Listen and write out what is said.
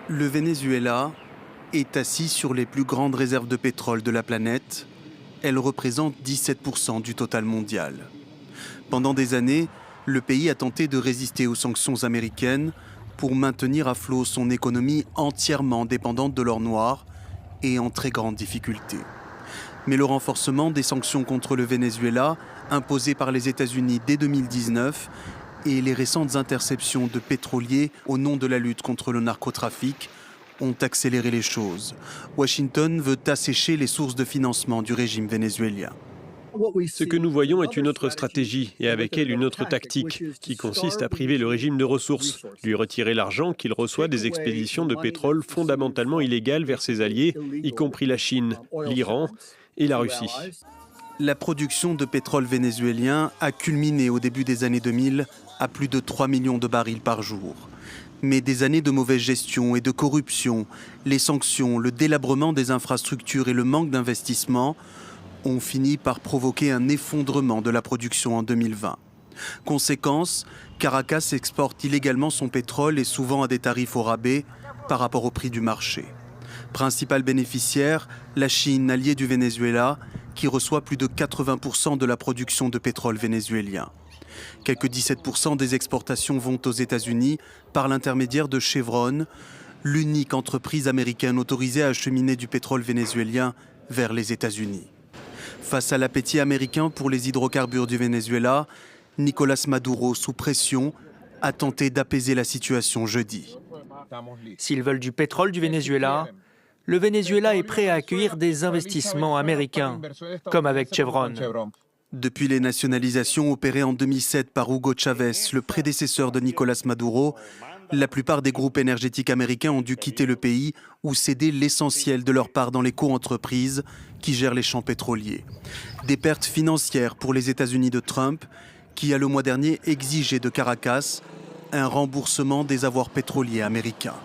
Le Venezuela est assis sur les plus grandes réserves de pétrole de la planète. Elles représentent 17% du total mondial. Pendant des années, le pays a tenté de résister aux sanctions américaines pour maintenir à flot son économie entièrement dépendante de l'or noir et en très grande difficulté. Mais le renforcement des sanctions contre le Venezuela, imposées par les États-Unis dès 2019, et les récentes interceptions de pétroliers au nom de la lutte contre le narcotrafic ont accéléré les choses. Washington veut assécher les sources de financement du régime vénézuélien. Ce que nous voyons est une autre stratégie et avec elle une autre tactique qui consiste à priver le régime de ressources, lui retirer l'argent qu'il reçoit des expéditions de pétrole fondamentalement illégales vers ses alliés, y compris la Chine, l'Iran et la Russie. La production de pétrole vénézuélien a culminé au début des années 2000 à plus de 3 millions de barils par jour. Mais des années de mauvaise gestion et de corruption, les sanctions, le délabrement des infrastructures et le manque d'investissement ont fini par provoquer un effondrement de la production en 2020. Conséquence, Caracas exporte illégalement son pétrole et souvent à des tarifs au rabais par rapport au prix du marché. Principal bénéficiaire, la Chine, alliée du Venezuela, qui reçoit plus de 80% de la production de pétrole vénézuélien. Quelques 17% des exportations vont aux États-Unis par l'intermédiaire de Chevron, l'unique entreprise américaine autorisée à acheminer du pétrole vénézuélien vers les États-Unis. Face à l'appétit américain pour les hydrocarbures du Venezuela, Nicolás Maduro, sous pression, a tenté d'apaiser la situation jeudi. S'ils veulent du pétrole du Venezuela, le Venezuela est prêt à accueillir des investissements américains, comme avec Chevron. Depuis les nationalisations opérées en 2007 par Hugo Chávez, le prédécesseur de Nicolás Maduro, la plupart des groupes énergétiques américains ont dû quitter le pays ou céder l'essentiel de leur part dans les co-entreprises qui gèrent les champs pétroliers. Des pertes financières pour les États-Unis de Trump, qui a le mois dernier exigé de Caracas un remboursement des avoirs pétroliers américains.